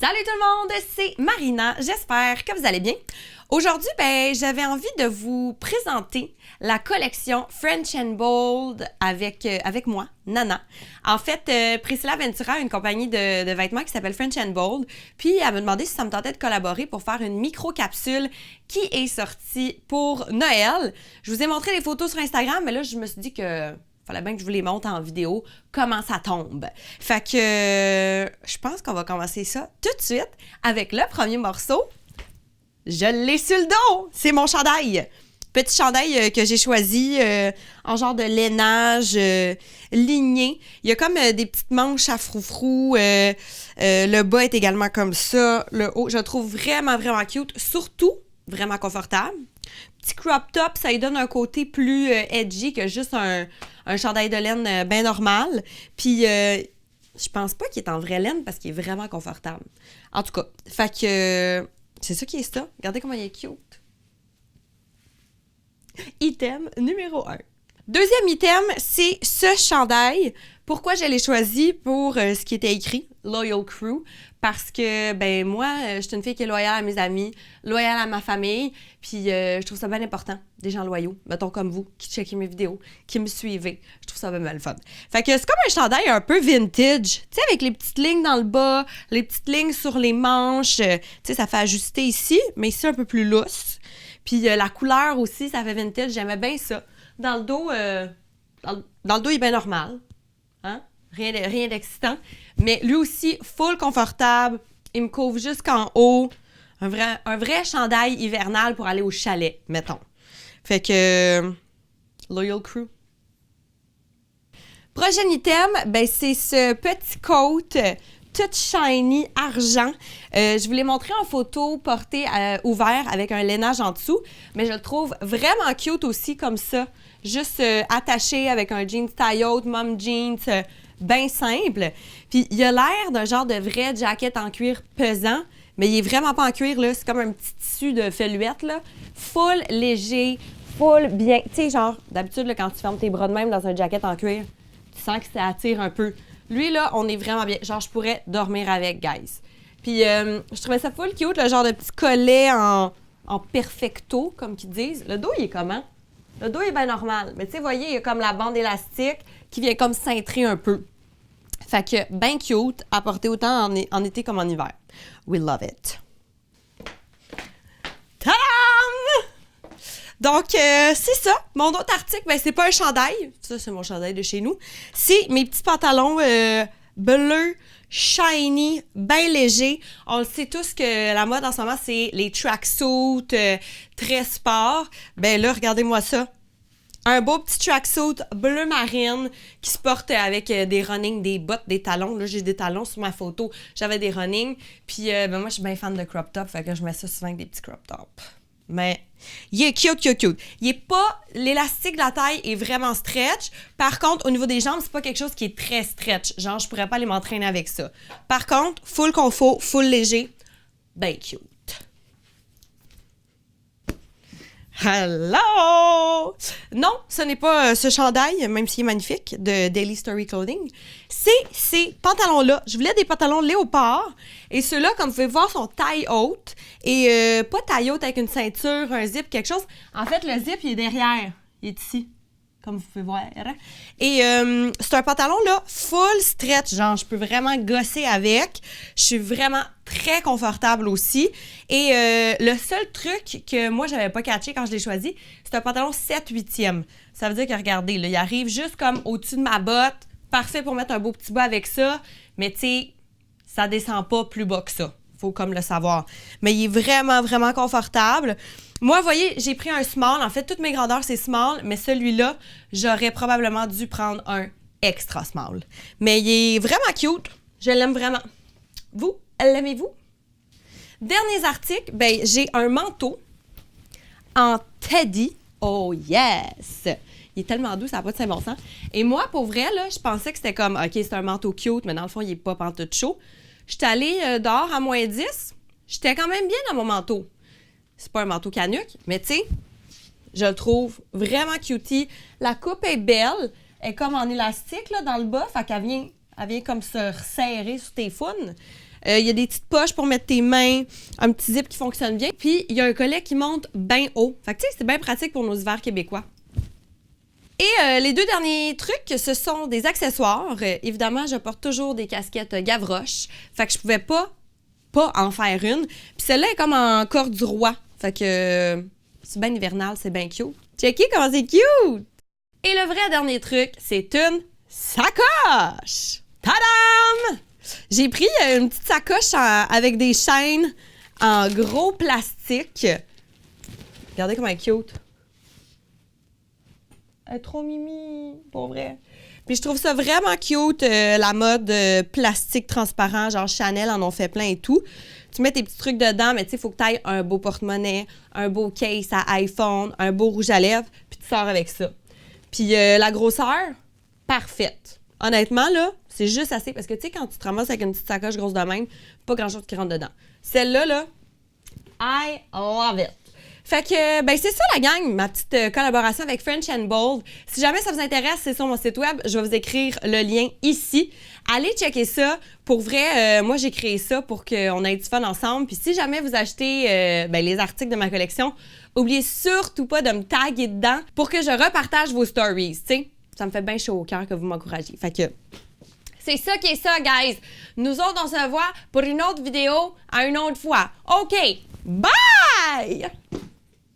Salut tout le monde, c'est Marina, j'espère que vous allez bien. Aujourd'hui, j'avais envie de vous présenter la collection French and Bold avec moi, Nana. En fait, Priscilla Ventura a une compagnie de vêtements qui s'appelle French and Bold, puis elle m'a demandé si ça me tentait de collaborer pour faire une micro-capsule qui est sortie pour Noël. Je vous ai montré les photos sur Instagram, mais là, je me suis dit que fallait bien que je vous les montre en vidéo, comment ça tombe. Fait que je pense qu'on va commencer ça tout de suite avec le premier morceau. Je l'ai sur le dos! C'est mon chandail! Petit chandail que j'ai choisi en genre de lainage ligné. Il y a comme des petites manches à froufrou. Le bas est également comme ça. Le haut, je le trouve vraiment, vraiment cute. Surtout, vraiment confortable. Petit crop top, ça lui donne un côté plus edgy que juste un chandail de laine bien normal. Puis, je pense pas qu'il est en vraie laine parce qu'il est vraiment confortable. En tout cas, fait que c'est ça qui est ça. Regardez comment il est cute. Item numéro 1. Deuxième item, c'est ce chandail. Pourquoi je l'ai choisi pour ce qui était écrit, Loyal Crew? Parce que, moi, je suis une fille qui est loyale à mes amis, loyale à ma famille, puis je trouve ça bien important, des gens loyaux, mettons comme vous, qui checkez mes vidéos, qui me suivez. Je trouve ça bien mal fun. Fait que c'est comme un chandail un peu vintage, tu sais, avec les petites lignes dans le bas, les petites lignes sur les manches, tu sais, ça fait ajuster ici, mais ici un peu plus lousse. Puis la couleur aussi, ça fait vintage, j'aimais bien ça. Dans le dos, dans le dos, il est bien normal. Hein? Rien d'excitant. Mais lui aussi, full confortable. Il me couvre jusqu'en haut. Un vrai chandail hivernal pour aller au chalet, mettons. Fait que Loyal Crew. Prochain item, c'est ce petit coat tout shiny argent. Je vous l'ai montré en photo porté ouvert avec un lainage en dessous, mais je le trouve vraiment cute aussi comme ça. Juste attaché avec un jeans taille-haute, mom jeans, bien simple. Puis il a l'air d'un genre de vrai jacket en cuir pesant, mais il est vraiment pas en cuir, là. C'est comme un petit tissu de feluette, là. Full léger, full bien. Tu sais, genre, d'habitude, là, quand tu fermes tes bras de même dans un jacket en cuir, tu sens que ça attire un peu. Lui, là, on est vraiment bien. Genre, je pourrais dormir avec, guys. Puis, je trouvais ça full cute, le genre de petit collet en perfecto, comme qu'ils disent. Le dos, il est comment? Le dos est bien normal. Mais tu sais, voyez, il y a comme la bande élastique qui vient comme cintrer un peu. Fait que, bien cute, à porter autant en été comme en hiver. We love it. Tadam! Donc, c'est ça. Mon autre article, c'est pas un chandail. Ça, c'est mon chandail de chez nous. C'est mes petits pantalons bleus, shiny, bien légers. On le sait tous que la mode en ce moment, c'est les tracksuits très sport. Là, regardez-moi ça. Un beau petit tracksuit bleu marine qui se porte avec des running, des bottes, des talons. Là, j'ai des talons sur ma photo. J'avais des running. Puis, moi, je suis bien fan de crop top. Fait que je mets ça souvent avec des petits crop tops. Mais il est cute. Il est pas... L'élastique de la taille est vraiment stretch. Par contre, au niveau des jambes, c'est pas quelque chose qui est très stretch. Genre, je pourrais pas aller m'entraîner avec ça. Par contre, full confort, full léger. Ben cute. Hello! Non, ce n'est pas ce chandail, même s'il est magnifique, de Daily Story Clothing. C'est ces pantalons-là. Je voulais des pantalons léopard. Et ceux-là, comme vous pouvez voir, sont taille haute. Et pas taille haute avec une ceinture, un zip, quelque chose. En fait, le zip, il est derrière. Il est ici, comme vous pouvez voir. Et c'est un pantalon, là, full stretch. Genre, je peux vraiment gosser avec. Je suis vraiment très confortable aussi. Et le seul truc que moi, j'avais pas catché quand je l'ai choisi, c'est un pantalon 7/8e. Ça veut dire que, regardez, là, il arrive juste comme au-dessus de ma botte. Parfait pour mettre un beau petit bas avec ça. Mais tu sais, ça descend pas plus bas que ça. Faut comme le savoir. Mais il est vraiment, vraiment confortable. Moi, vous voyez, j'ai pris un small. En fait, toutes mes grandeurs, c'est small. Mais celui-là, j'aurais probablement dû prendre un extra small. Mais il est vraiment cute. Je l'aime vraiment. Vous, l'aimez-vous? Derniers articles, j'ai un manteau en teddy. Oh yes! Il est tellement doux, ça n'a pas de saint bon sens. Et moi, pour vrai, là, je pensais que c'était comme, OK, c'est un manteau cute, mais dans le fond, il n'est pas pantoute chaud. J'étais allée dehors à -10. J'étais quand même bien dans mon manteau. C'est pas un manteau canuc, mais tu sais, je le trouve vraiment cutie. La coupe est belle. Elle est comme en élastique là, dans le bas, fait qu'elle vient comme se resserrer sur tes founes. Il y a des petites poches pour mettre tes mains, un petit zip qui fonctionne bien. Puis, il y a un collet qui monte bien haut. Fait que, tu sais, c'est bien pratique pour nos hivers québécois. Et les 2 derniers trucs, ce sont des accessoires. Évidemment, je porte toujours des casquettes Gavroche. Fait que je pouvais pas en faire une. Puis celle-là est comme en corde du roi. Fait que c'est bien hivernal, c'est bien cute. Checkez comment c'est cute! Et le vrai dernier truc, c'est une sacoche! Tadam! J'ai pris une petite sacoche avec des chaînes en gros plastique. Regardez comment elle est cute. Elle est trop mimi, pour vrai. Puis je trouve ça vraiment cute, la mode plastique transparent, genre Chanel en ont fait plein et tout. Tu mets tes petits trucs dedans, mais tu sais, il faut que tu ailles un beau porte-monnaie, un beau case à iPhone, un beau rouge à lèvres, puis tu sors avec ça. Puis la grosseur, parfaite. Honnêtement, là, c'est juste assez, parce que tu sais, quand tu te ramasses avec une petite sacoche grosse de même, pas grand-chose qui rentre dedans. Celle-là, là, I love it. Fait que, ben c'est ça la gang, ma petite collaboration avec French and Bold. Si jamais ça vous intéresse, c'est sur mon site web. Je vais vous écrire le lien ici. Allez checker ça. Pour vrai, moi, j'ai créé ça pour qu'on ait du fun ensemble. Puis si jamais vous achetez les articles de ma collection, oubliez surtout pas de me taguer dedans pour que je repartage vos stories, tu sais. Ça me fait bien chaud au cœur que vous m'encouragiez. Fait que c'est ça qui est ça, guys. Nous autres, on se voit pour une autre vidéo à une autre fois. OK, bye!